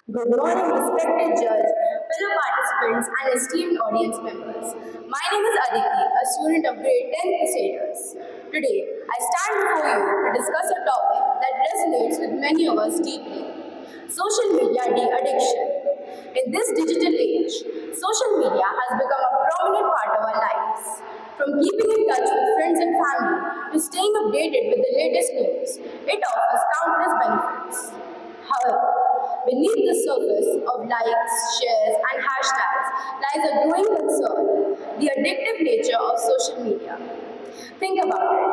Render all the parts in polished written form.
Good morning, respected judge, fellow participants, and esteemed audience members. My name is Aditi, a student of grade 10 Crusaders. Today, I stand before you to discuss a topic that resonates with many of us deeply: social media de-addiction. In this digital age, social media has become a prominent part of our lives. From keeping in touch with friends and family to staying updated with the latest news, it offers countless benefits. However, beneath the surface of likes, shares, and hashtags lies a growing concern: the addictive nature of social media. Think about it.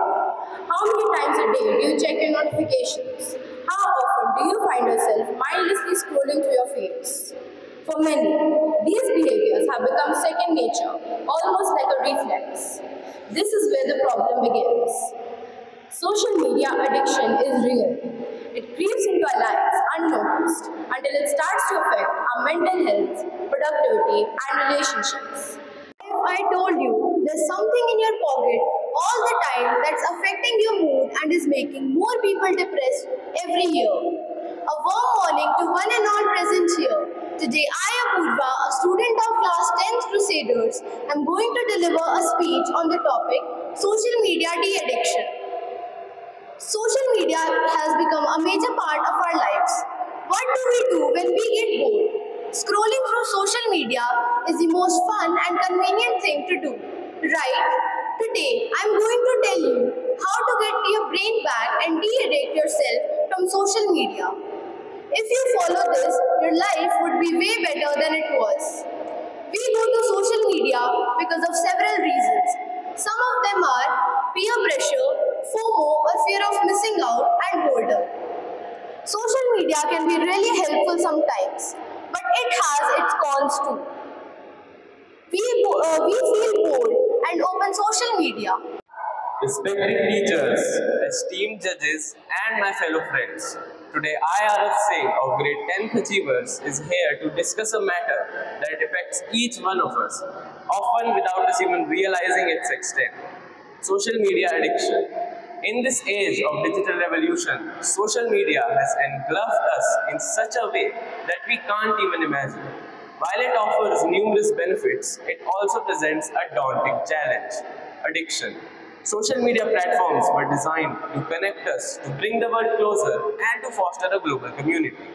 How many times a day do you check your notifications? How often do you find yourself mindlessly scrolling through your feeds? For many, these behaviors have become second nature, almost like a reflex. This is where the problem begins. Social media addiction is real. It creeps into our lives unnoticed until it starts to affect our mental health, productivity, and relationships. If I told you there's something in your pocket all the time that's affecting your mood and is making more people depressed every year. A warm morning to one and all present here. Today I, Apurva, a student of class 10th Crusaders, am going to deliver a speech on the topic social media de-addiction. Social media has become a major part of our lives. What do we do when we get bored? Scrolling through social media is the most fun and convenient thing to do, right? Today, I'm going to tell you how to get your brain back and de-addict yourself from social media. If you follow this, your life would be way better than it was. We go to social media because of several reasons. Some of them are peer pressure, FOMO or fear of missing out, and boredom. Social media can be really helpful sometimes, but it has its cons too. We feel bored and open social media. Respected teachers, esteemed judges, and my fellow friends, today I, Arif Singh of Grade 10th Achievers, is here to discuss a matter that affects each one of us, often without us even realizing its extent: social media addiction. In this age of digital revolution, social media has engulfed us in such a way that we can't even imagine. While it offers numerous benefits, it also presents a daunting challenge: addiction. Social media platforms were designed to connect us, to bring the world closer, and to foster a global community.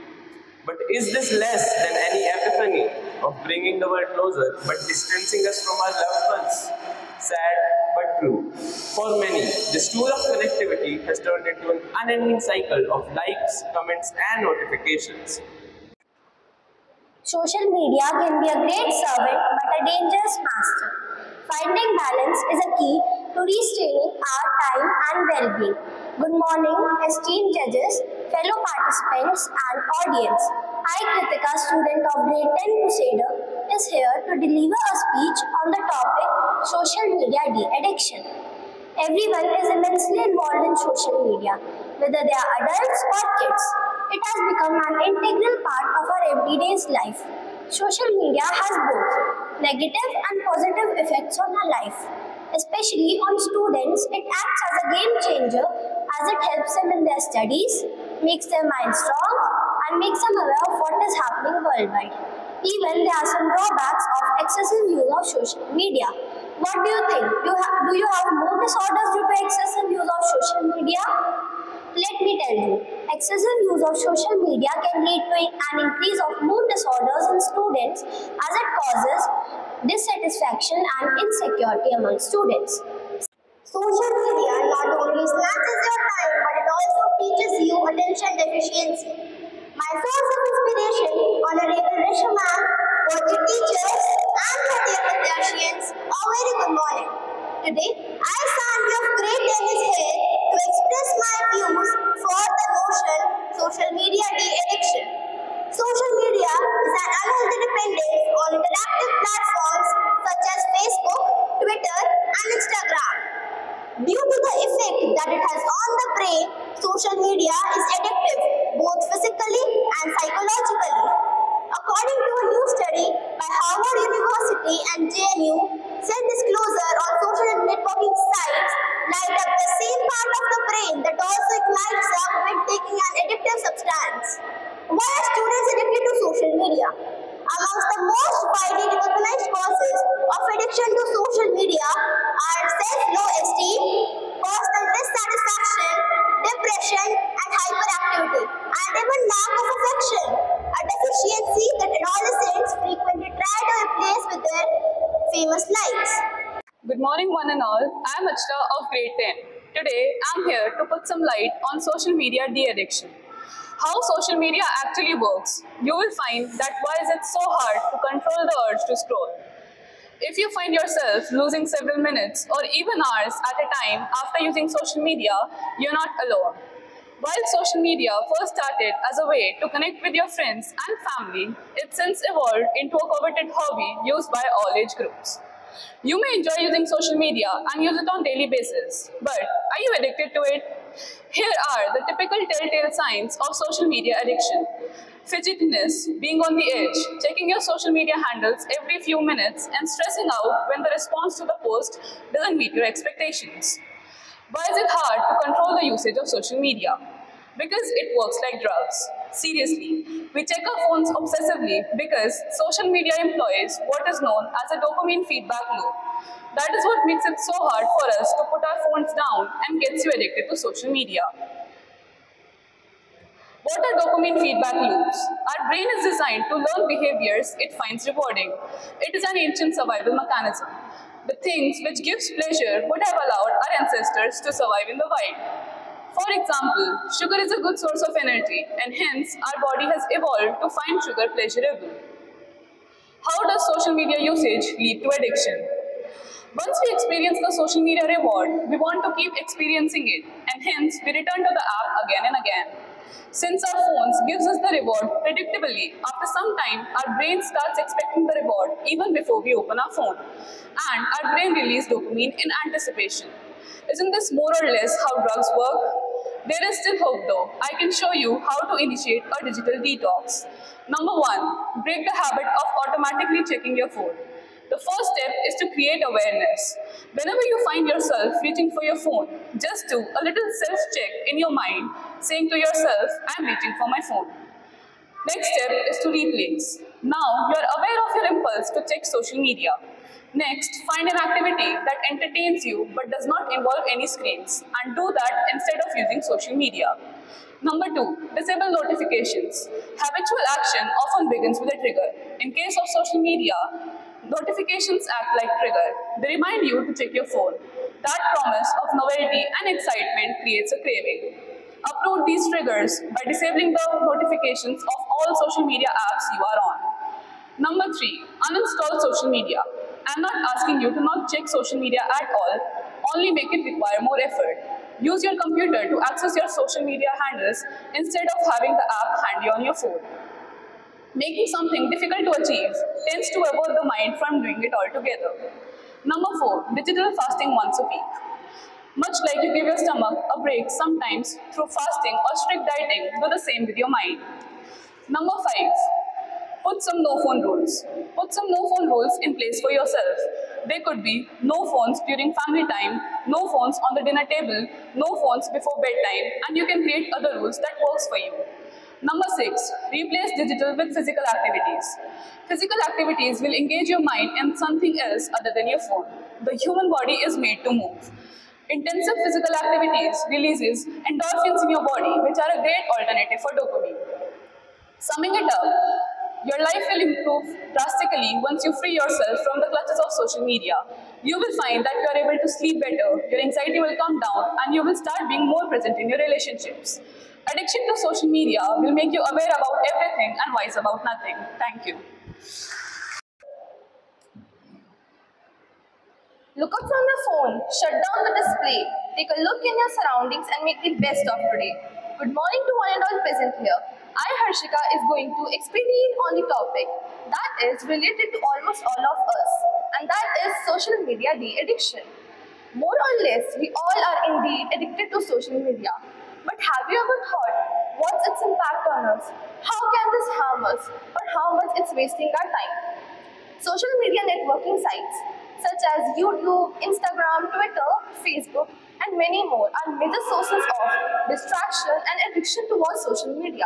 But is this less than any epiphany of bringing the world closer but distancing us from our loved ones? Sad but true. For many, this tool of connectivity has turned into an unending cycle of likes, comments, and notifications. Social media can be a great servant but a dangerous master. Finding balance is a key to restraining our time and well-being. Good morning, esteemed judges, fellow participants, and audience. I, Kritika, student of Grade 10 Crusader, is here to deliver a speech on the topic social media de-addiction. Everyone is immensely involved in social media, whether they are adults or kids. It has become an integral part of our everyday's life. Social media has both negative and positive effects on our life. Especially on students, it acts as a game changer as it helps them in their studies, makes their mind strong, and makes them aware of what is happening worldwide. Even there are some drawbacks of excessive use of social media. What do you think? Do you have mood disorders due to excessive use of social media? Let me tell you, excessive use of social media can lead to an increase of mood disorders in students as it causes dissatisfaction and insecurity among students. Social media not only snatches your time but it also teaches you attention deficiency. My source of inspiration, Honorable Rishaman, was the teachers and the dear Vidyashians. A very good morning. Today, I, Sandy of Grade 10, is here to express my views for the notion social media de-addiction. Social media is an unhealthy dependence on interactive platforms such as Facebook, Twitter, and Instagram. Due to the effect that it has on the brain, social media is addictive both physically and psychologically. According to a new study by Harvard University and JNU, self-disclosure on social networking sites light up the same part of the brain that also ignites up when taking an addictive substance. Why are students addicted to social morning, one and all. I am Achla of grade 10. Today, I am here to put some light on social media de-addiction. How social media actually works. You will find that why is it so hard to control the urge to scroll. If you find yourself losing several minutes or even hours at a time after using social media, you're not alone. While social media first started as a way to connect with your friends and family, it since evolved into a coveted hobby used by all age groups. You may enjoy using social media and use it on daily basis, but are you addicted to it? Here are the typical telltale signs of social media addiction. Fidgetiness, being on the edge, checking your social media handles every few minutes and stressing out when the response to the post doesn't meet your expectations. Why is it hard to control the usage of social media? Because it works like drugs. Seriously, we check our phones obsessively because social media employs what is known as a dopamine feedback loop. That is what makes it so hard for us to put our phones down and gets you addicted to social media. What are dopamine feedback loops? Our brain is designed to learn behaviors it finds rewarding. It is an ancient survival mechanism. The things which gives pleasure would have allowed our ancestors to survive in the wild. For example, sugar is a good source of energy and hence our body has evolved to find sugar pleasurable. How does social media usage lead to addiction? Once we experience the social media reward, we want to keep experiencing it and hence we return to the app again and again. Since our phones gives us the reward predictably, after some time our brain starts expecting the reward even before we open our phone. And our brain releases dopamine in anticipation. Isn't this more or less how drugs work? There is still hope though. I can show you how to initiate a digital detox. Number 1, break the habit of automatically checking your phone. The first step is to create awareness. Whenever you find yourself reaching for your phone, just do a little self-check in your mind, saying to yourself, I'm reaching for my phone. Next step is to replace. Now, you are aware of your impulse to check social media. Next, find an activity that entertains you but does not involve any screens and do that instead of using social media. Number 2, disable notifications. Habitual action often begins with a trigger. In case of social media, notifications act like trigger. They remind you to check your phone. That promise of novelty and excitement creates a craving. Uproot these triggers by disabling the notifications of all social media apps you are on. Number 3, uninstall social media. I'm not asking you to not check social media at all, only make it require more effort. Use your computer to access your social media handles instead of having the app handy on your phone. Making something difficult to achieve tends to avoid the mind from doing it altogether. Number 4, digital fasting once a week. Much like you give your stomach a break sometimes through fasting or strict dieting, do the same with your mind. Number 5, put some no phone rules. Put some no phone rules in place for yourself. They could be no phones during family time, no phones on the dinner table, no phones before bedtime, and you can create other rules that works for you. Number 6, replace digital with physical activities. Physical activities will engage your mind in something else other than your phone. The human body is made to move. Intensive physical activities releases endorphins in your body, which are a great alternative for dopamine. Summing it up, your life will improve drastically once you free yourself from the clutches of social media. You will find that you are able to sleep better, your anxiety will come down, and you will start being more present in your relationships. Addiction to social media will make you aware about everything and wise about nothing. Thank you. Look up from your phone, shut down the display, take a look in your surroundings and make the best of today. Good morning to one and all present here. I, Harshika, is going to explain on the topic that is related to almost all of us, and that is social media de-addiction. More or less, we all are indeed addicted to social media. But have you ever thought, what's its impact on us? How can this harm us? Or how much it's wasting our time? Social media networking sites such as YouTube, Instagram, Twitter, Facebook, and many more are major sources of distraction and addiction towards social media.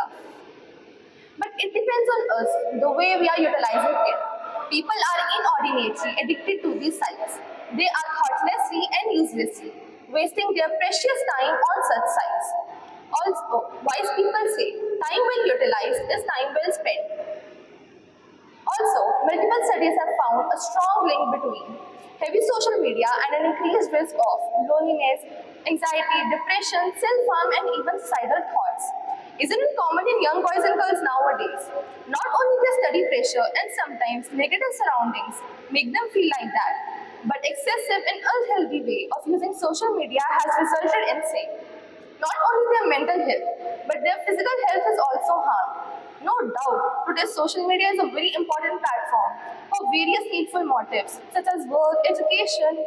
But it depends on us, the way we are utilizing it. People are inordinately addicted to these sites. They are thoughtlessly and uselessly wasting their precious time on such sites. Also, wise people say, time well utilized is time well spent. Also, multiple studies have found found a strong link between heavy social media and an increased risk of loneliness, anxiety, depression, self-harm, and even suicidal thoughts. Isn't it common in young boys and girls nowadays? Not only their study pressure and sometimes negative surroundings make them feel like that, but excessive and unhealthy way of using social media has resulted in saying not only their mental health, but their physical health is also harmed. No doubt, today social media is a very important platform for various needful motives such as work, education,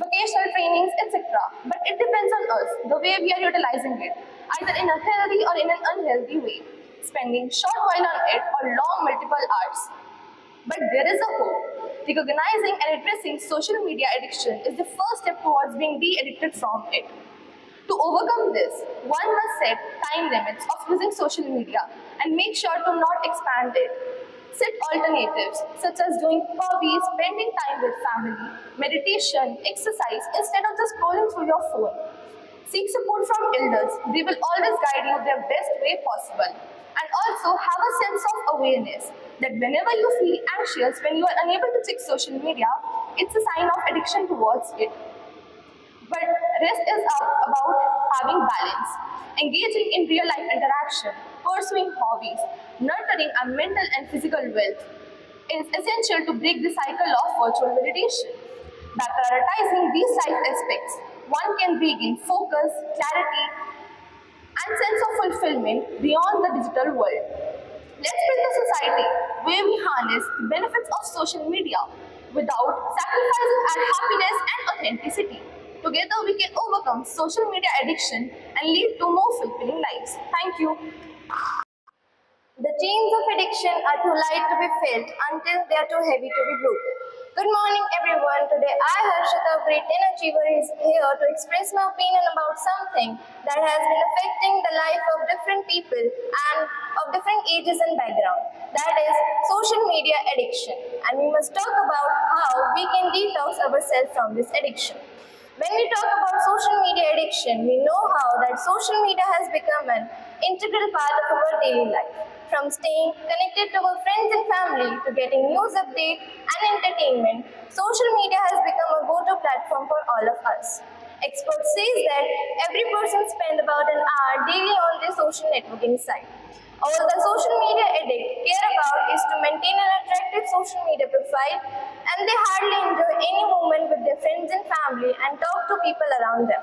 vocational trainings, etc. But it depends on us, the way we are utilizing it, either in a healthy or in an unhealthy way, spending short while on it or long multiple hours. But there is a hope. Recognizing and addressing social media addiction is the first step towards being de-addicted from it. To overcome this, one must set time limits of using social media and make sure to not expand it. Set alternatives such as doing hobbies, spending time with family, meditation, exercise instead of just scrolling through your phone. Seek support from elders. They will always guide you the best way possible. And also have a sense of awareness that whenever you feel anxious when you are unable to check social media, it's a sign of addiction towards it. But rest is about having balance, engaging in real-life interaction, pursuing hobbies, nurturing our mental and physical wealth is essential to break the cycle of virtual validation. By prioritizing these 5 aspects, one can regain focus, clarity, and sense of fulfillment beyond the digital world. Let's build a society where we harness the benefits of social media without sacrificing our happiness and authenticity. Together, we can overcome social media addiction and lead to more fulfilling lives. Thank you. The chains of addiction are too light to be felt until they are too heavy to be broken. Good morning, everyone. Today, I, Harshita, Grade 10 achiever, is here to express my opinion about something that has been affecting the life of different people and of different ages and background. That is social media addiction. And we must talk about how we can detox ourselves from this addiction. When we talk about social media addiction, we know how that social media has become an integral part of our daily life. From staying connected to our friends and family to getting news updates and entertainment, social media has become a go-to platform for all of us. Experts say that every person spends about an hour daily on their social networking site. All the social media addicts care about is to maintain an attractive social media profile, and they hardly enjoy any moment with their friends and family and talk to people around them.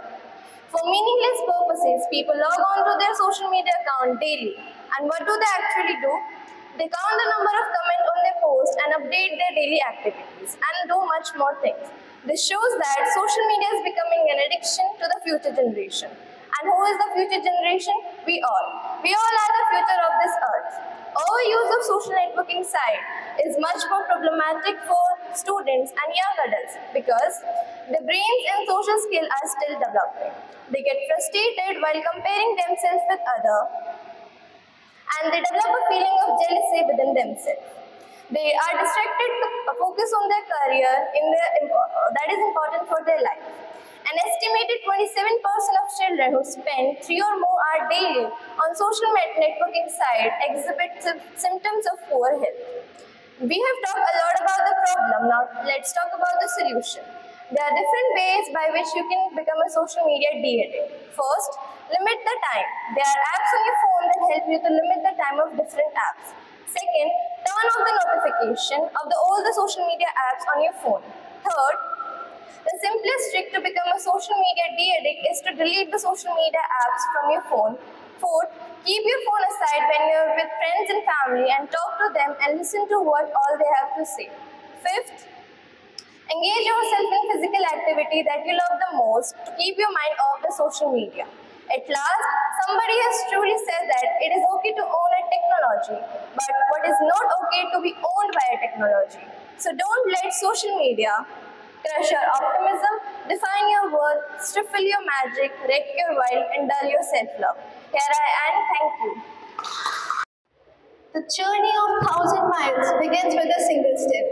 For meaningless purposes, people log on to their social media account daily. And what do they actually do? They count the number of comments on their posts and update their daily activities and do much more things. This shows that social media is becoming an addiction to the future generation. And who is the future generation? We all. We all are the future of this earth. Overuse of social networking site is much more problematic for students and young adults because their brains and social skills are still developing. They get frustrated while comparing themselves with others, and they develop a feeling of jealousy within themselves. They are distracted to focus on their career that is important for their life. An estimated 27% of children who spend 3 or more hours daily on social networking sites exhibit symptoms of poor health. We have talked a lot about the problem. Now let's talk about the solution. There are different ways by which you can become a social media de-addict. First, limit the time. There are apps on your phone that help you to limit the time of different apps. Second, turn off the notification of all the social media apps on your phone. Third, the simplest trick to become a social media de-addict is to delete the social media apps from your phone. Fourth, keep your phone aside when you're with friends and family and talk to them and listen to what all they have to say. Fifth, engage yourself in physical activity that you love the most to keep your mind off the social media. At last, somebody has truly said that it is okay to own a technology, but what is not okay to be owned by a technology. So don't let social media crush your optimism, define your worth, stifle your magic, wreck your wild, and dull your self-love. Here I am, thank you. The journey of 1,000 miles begins with a single step.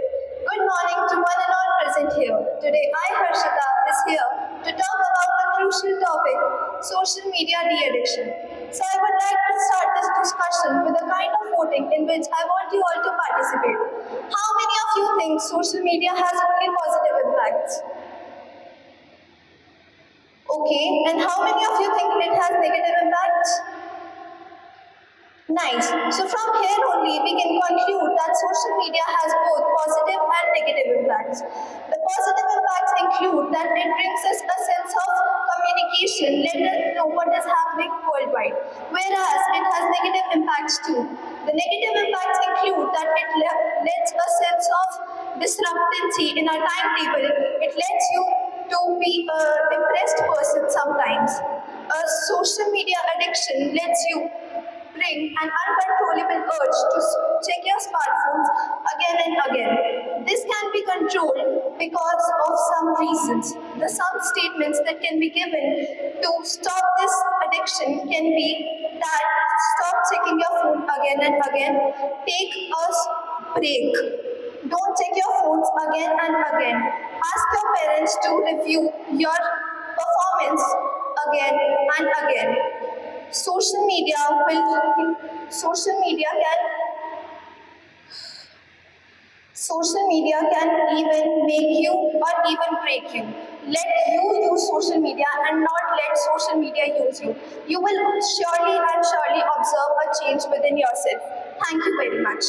Good morning to one and all present here. Today I, Harshita, is here to talk about the crucial topic, social media de-addiction. So I would like to start this discussion with a kind of voting in which I want you all to participate. How many of you think think social media has only positive impacts? Okay, and how many of you think it has negative impacts? Nice. So from here only we can conclude that social media has both positive and negative impacts. The positive impacts include that it brings us a sense of communication, let us know what is happening worldwide, whereas it has negative impacts too. The negative impacts include that it lets a sense of disruptancy in our timetable. It lets you to be a depressed person sometimes. A social media addiction lets you bring an uncontrollable urge to check your smartphones again and again. This can be controlled because of some reasons. The some statements that can be given to stop this addiction can be that stop checking your phone again and again, take a break. Don't check your phones again and again. Ask your parents to review your performance again and again. Social media can even make you or even break you. Let you use social media and not let social media use you. You will surely observe a change within yourself. Thank you very much.